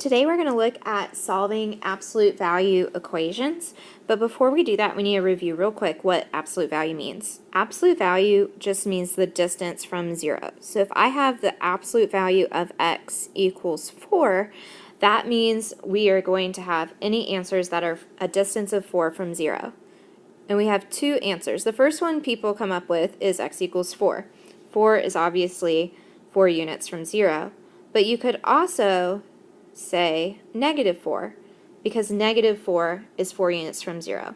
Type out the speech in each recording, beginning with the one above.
Today we're going to look at solving absolute value equations, but before we do that we need to review real quick what absolute value means. Absolute value just means the distance from 0. So if I have the absolute value of x equals 4, that means we are going to have any answers that are a distance of 4 from 0. And we have two answers. The first one people come up with is x equals 4. 4 is obviously 4 units from 0, but you could also say -4, because -4 is 4 units from 0.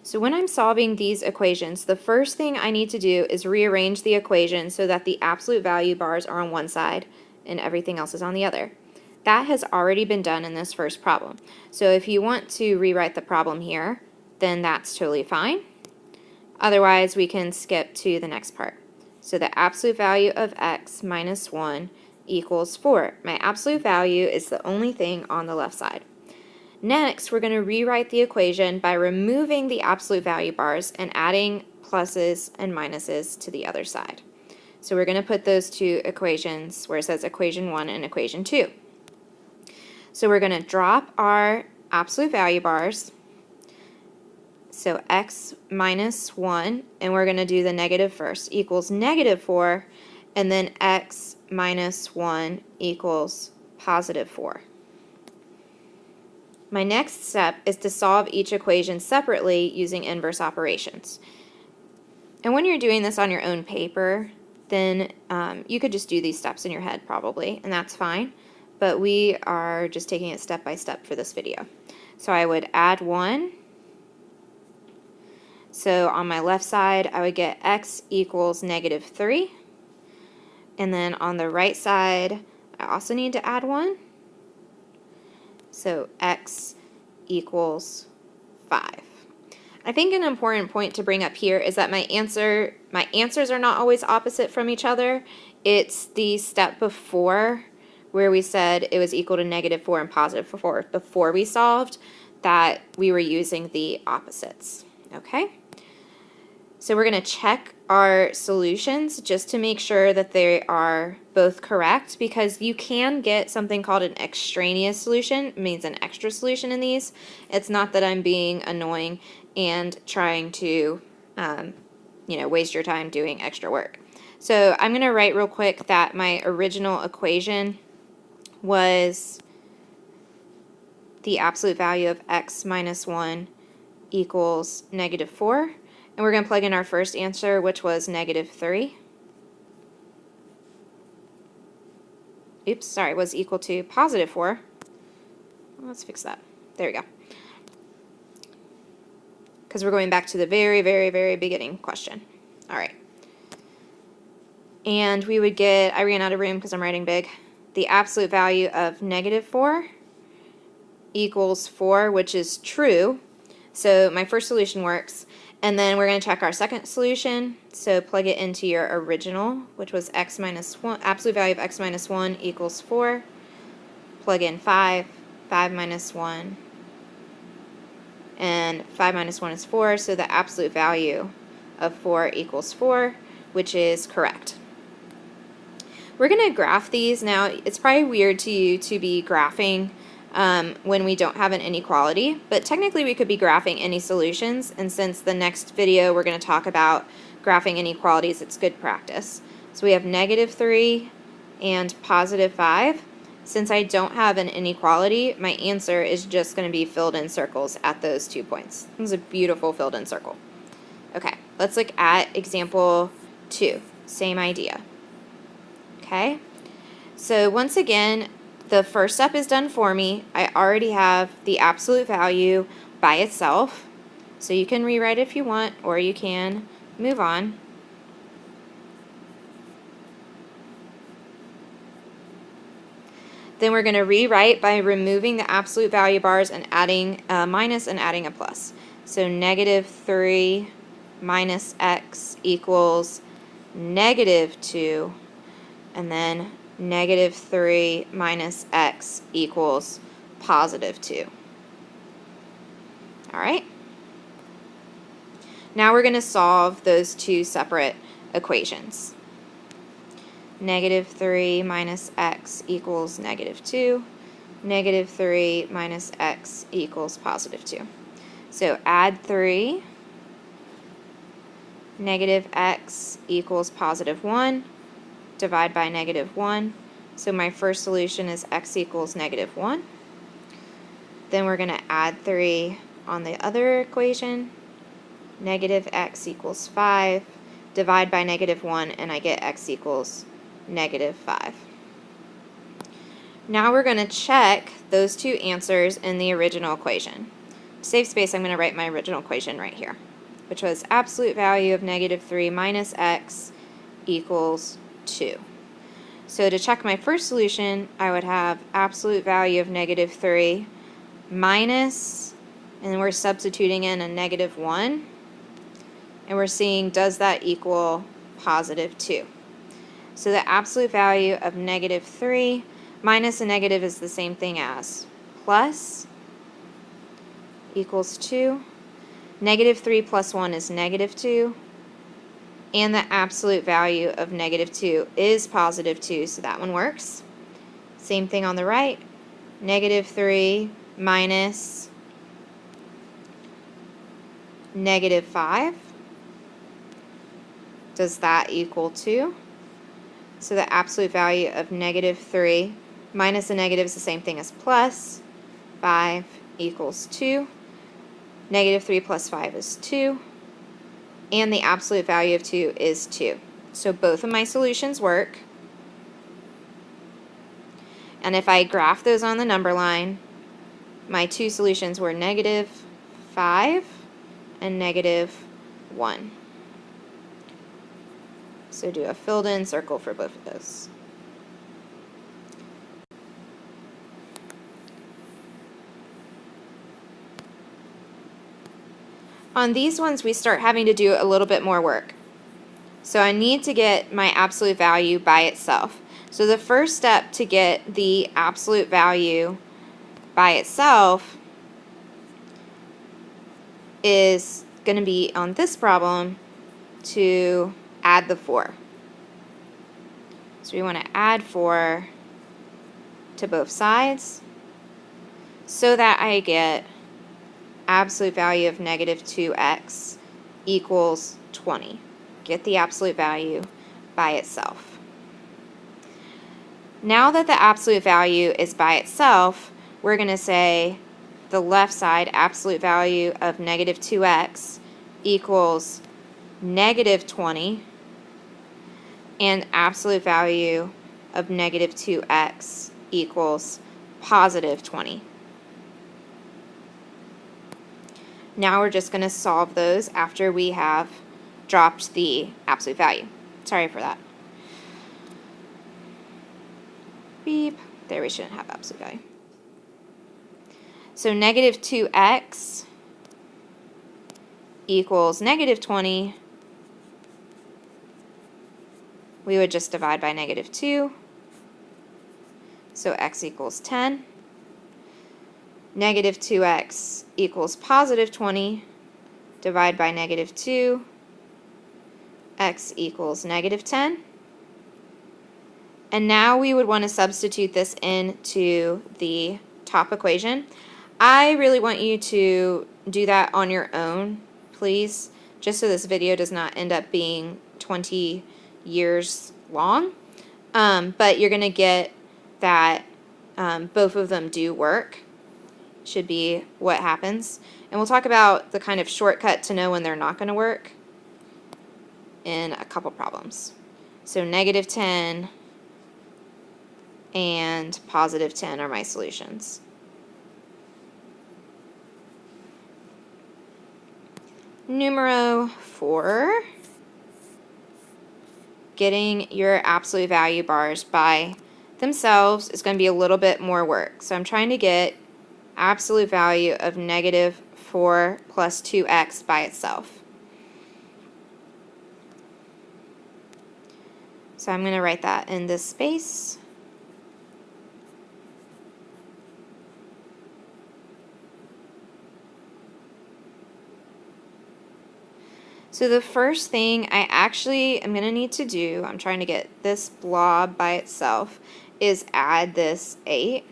So when I'm solving these equations, the first thing I need to do is rearrange the equation so that the absolute value bars are on one side and everything else is on the other. That has already been done in this first problem. So if you want to rewrite the problem here, then that's totally fine. Otherwise, we can skip to the next part. So the absolute value of x minus 1 equals 4. My absolute value is the only thing on the left side. Next, we're going to rewrite the equation by removing the absolute value bars and adding pluses and minuses to the other side. So we're going to put those two equations where it says equation 1 and equation 2. So we're going to drop our absolute value bars, so x minus 1, and we're going to do the negative first, equals -4, and then x minus 1 equals +4. My next step is to solve each equation separately using inverse operations. And when you're doing this on your own paper, then you could just do these steps in your head probably, and that's fine. But we are just taking it step by step for this video. So I would add 1. So on my left side, I would get x equals -3. And then on the right side, I also need to add 1. So x equals 5. I think an important point to bring up here is that my answers are not always opposite from each other. It's the step before where we said it was equal to -4 and +4 before we solved that we were using the opposites. Okay? So we're going to check our solutions just to make sure that they are both correct, because you can get something called an extraneous solution. It means an extra solution in these. It's not that I'm being annoying and trying to waste your time doing extra work. So I'm going to write real quick that my original equation was the absolute value of x minus 1 equals -4. And we're going to plug in our first answer, which was -3. Oops, sorry, was equal to +4. Let's fix that. There we go. Because we're going back to the very, very, very beginning question. All right. And we would get, I ran out of room because I'm writing big, the absolute value of -4 equals 4, which is true. So my first solution works. And then we're going to check our second solution. So plug it into your original, which was x minus 1, absolute value of x minus 1 equals 4. Plug in 5, 5 minus 1, and 5 minus 1 is 4, so the absolute value of 4 equals 4, which is correct. We're going to graph these. Now, it's probably weird to you to be graphing when we don't have an inequality, but technically we could be graphing any solutions, and since the next video we're going to talk about graphing inequalities, it's good practice. So we have -3 and +5. Since I don't have an inequality, my answer is just going to be filled in circles at those 2 points. This is a beautiful filled in circle. Okay, let's look at example 2. Same idea. Okay, so once again, the first step is done for me. I already have the absolute value by itself. So you can rewrite if you want, or you can move on. Then we're going to rewrite by removing the absolute value bars and adding a minus and adding a plus. So -3 minus x equals -2, and then -3 minus x equals +2. All right. Now we're going to solve those two separate equations. -3 minus x equals -2. negative 3 minus x equals positive 2. So add 3, negative x equals positive 1, divide by negative 1. So my first solution is x equals negative 1. Then we're going to add 3 on the other equation. Negative x equals 5. Divide by negative 1, and I get x equals negative 5. Now we're going to check those two answers in the original equation. To save space, I'm going to write my original equation right here, which was absolute value of negative 3 minus x equals 2. So to check my first solution, I would have absolute value of negative 3 minus, and then we're substituting in a negative 1, and we're seeing, does that equal positive 2? So the absolute value of negative 3 minus a negative is the same thing as plus equals 2. Negative 3 plus 1 is negative 2. And the absolute value of negative 2 is positive 2, so that one works. Same thing on the right. Negative 3 minus negative 5. Does that equal 2? So the absolute value of negative 3 minus a negative is the same thing as plus 5 equals 2. Negative 3 plus 5 is 2. And the absolute value of 2 is 2. So both of my solutions work. And if I graph those on the number line, my two solutions were negative 5 and negative 1. So do a filled in circle for both of those. On these ones, we start having to do a little bit more work. So I need to get my absolute value by itself. So the first step to get the absolute value by itself is going to be on this problem to add the 4. So we want to add 4 to both sides so that I get absolute value of negative 2x equals 20. Get the absolute value by itself. Now that the absolute value is by itself, we're going to say the left side, absolute value of negative 2x equals negative 20, and absolute value of negative 2x equals positive 20. Now we're just going to solve those after we have dropped the absolute value. Sorry for that. Beep. There, we shouldn't have absolute value. So negative 2x equals negative 20. We would just divide by negative 2. So x equals 10. Negative 2x equals positive 20. Divide by negative 2. X equals negative 10. And now we would want to substitute this into the top equation. I really want you to do that on your own, please, just so this video does not end up being 20 years long. But you're going to get that both of them do work. Should be what happens. And we'll talk about the kind of shortcut to know when they're not going to work in a couple problems. So negative 10 and positive 10 are my solutions. Numero 4, getting your absolute value bars by themselves is going to be a little bit more work. So I'm trying to get absolute value of negative 4 plus 2x by itself. So I'm going to write that in this space. So the first thing I actually am going to need to do, I'm trying to get this blob by itself, is add this 8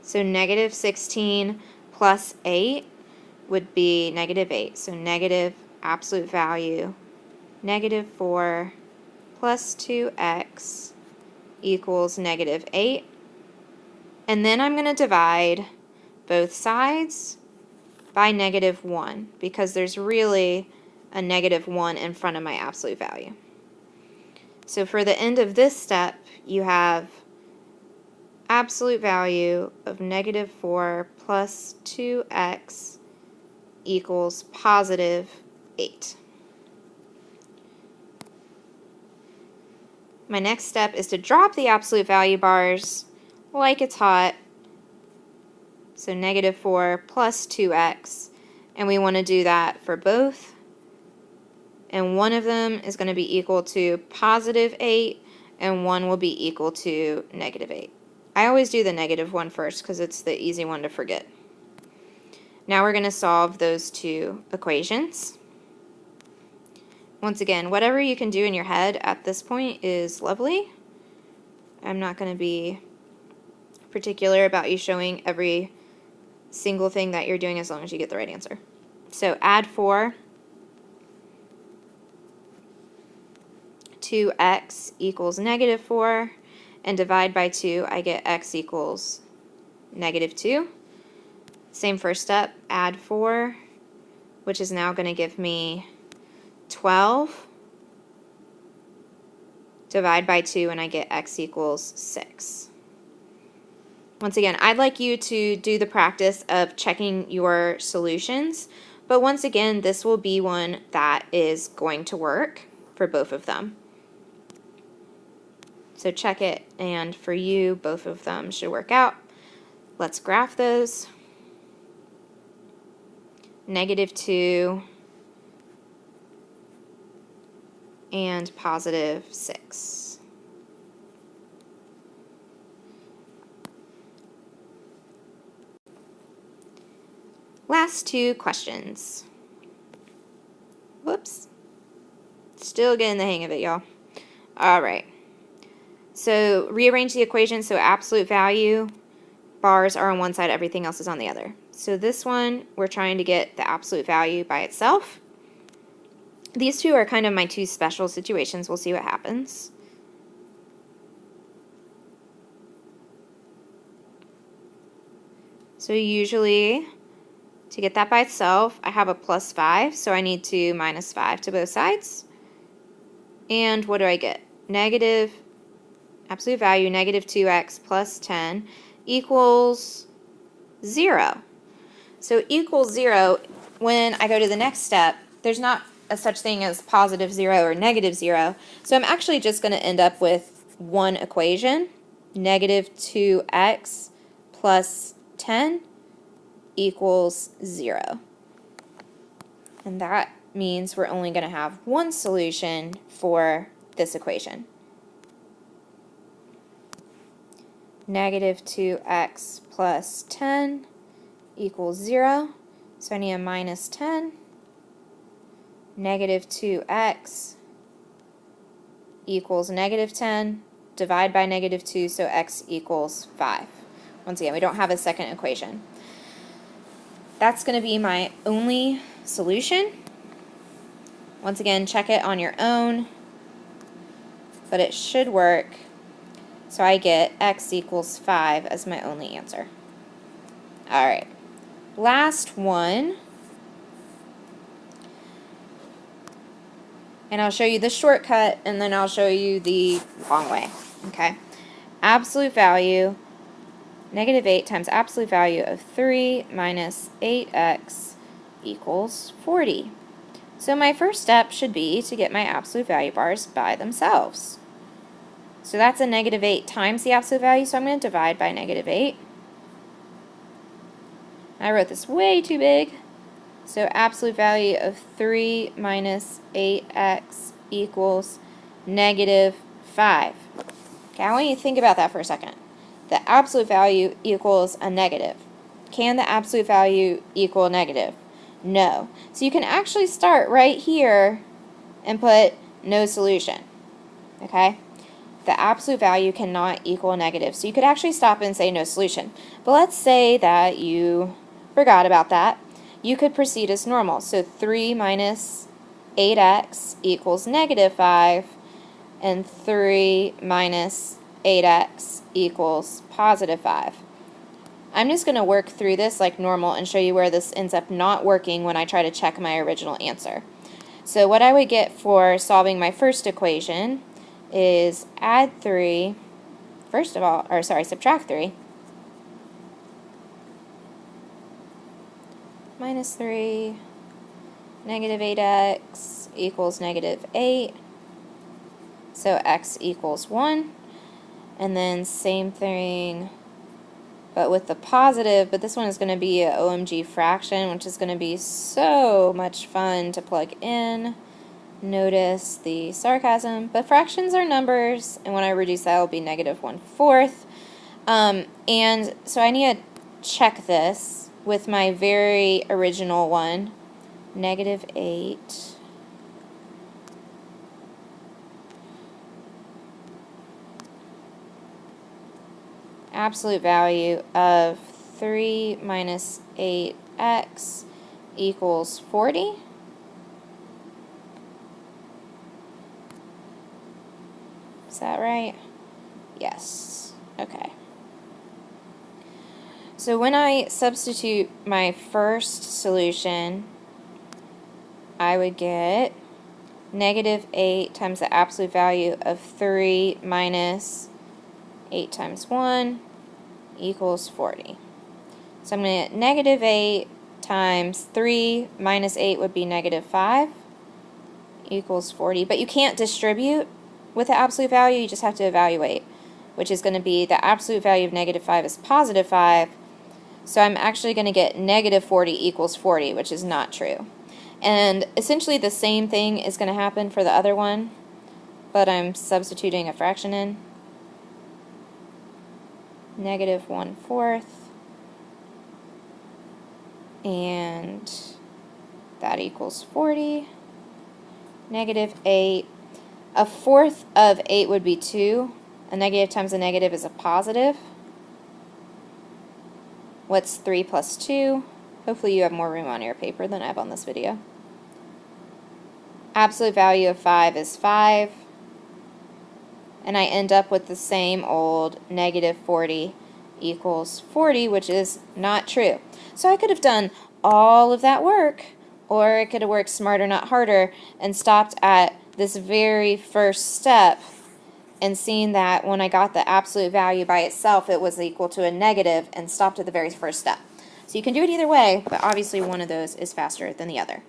So negative 16 plus 8 would be negative 8. So negative absolute value, negative 4 plus 2x equals negative 8. And then I'm going to divide both sides by negative 1 because there's really a negative 1 in front of my absolute value. So for the end of this step, you have absolute value of negative 4 plus 2x equals positive 8. My next step is to drop the absolute value bars like it's hot. So negative 4 plus 2x, and we want to do that for both. And one of them is going to be equal to positive 8, and one will be equal to negative 8. I always do the negative one first because it's the easy one to forget. Now we're going to solve those two equations. Once again, whatever you can do in your head at this point is lovely. I'm not going to be particular about you showing every single thing that you're doing as long as you get the right answer. So add 4 to x equals negative 4, and divide by 2, I get x equals negative 2. Same first step, add 4, which is now going to give me 12. Divide by 2, and I get x equals 6. Once again, I'd like you to do the practice of checking your solutions, but once again, this will be one that is going to work for both of them. So check it, and for you, both of them should work out. Let's graph those. Negative 2 and positive 6. Last two questions. Whoops. Still getting the hang of it, y'all. All right. So rearrange the equation so absolute value bars are on one side, everything else is on the other. So this one, we're trying to get the absolute value by itself. These two are kind of my two special situations. We'll see what happens. So usually, to get that by itself, I have a plus 5, so I need to minus 5 to both sides. And what do I get? Negative, absolute value, negative 2x plus 10 equals 0. So equals 0, when I go to the next step, there's not a such thing as positive 0 or negative 0. So I'm actually just going to end up with one equation, negative 2x plus 10 equals 0. And that means we're only going to have one solution for this equation. Negative 2x plus 10 equals 0. So I need a minus 10. Negative 2x equals negative 10. Divide by negative 2, so x equals 5. Once again, we don't have a second equation. That's going to be my only solution. Once again, check it on your own, but it should work. So I get x equals 5 as my only answer. All right, last one. And I'll show you the shortcut, and then I'll show you the long way, okay? Absolute value, negative 8 times absolute value of 3 minus 8x equals 40. So my first step should be to get my absolute value bars by themselves. So that's a negative 8 times the absolute value, so I'm going to divide by negative 8. I wrote this way too big. So absolute value of 3 minus 8x equals negative 5. Okay, I want you to think about that for a second. The absolute value equals a negative. Can the absolute value equal negative? No. So you can actually start right here and put no solution. Okay? the absolute value cannot equal negative. So you could actually stop and say no solution. But let's say that you forgot about that. You could proceed as normal. So 3 minus 8x equals negative 5, and 3 minus 8x equals positive 5. I'm just going to work through this like normal and show you where this ends up not working when I try to check my original answer. So what I would get for solving my first equation is add 3, subtract 3, minus 3, negative 8x equals negative 8, so x equals 1, and then same thing but with the positive, but this one is going to be a OMG fraction, which is going to be so much fun to plug in. Notice the sarcasm, but fractions are numbers, and when I reduce that, it'll be negative 1/4. And so I need to check this with my very original one, negative 8. Absolute value of 3 minus 8x equals 40. Is that right? Yes. Okay. So when I substitute my first solution, I would get negative 8 times the absolute value of 3 minus 8 times 1 equals 40. So I'm going to get negative 8 times 3 minus 8 would be negative 5 equals 40. But you can't distribute with the absolute value, you just have to evaluate, which is going to be the absolute value of negative 5 is positive 5. So I'm actually going to get negative 40 equals 40, which is not true. And essentially the same thing is going to happen for the other one, but I'm substituting a fraction in. Negative 1/4, and that equals 40. Negative 8. A fourth of 8 would be 2. A negative times a negative is a positive. What's 3 plus 2? Hopefully you have more room on your paper than I have on this video. Absolute value of 5 is 5. And I end up with the same old negative 40 equals 40, which is not true. So I could have done all of that work, or I could have worked smarter, not harder, and stopped at this very first step and seen that when I got the absolute value by itself, it was equal to a negative, and stopped at the very first step. So you can do it either way, but obviously one of those is faster than the other.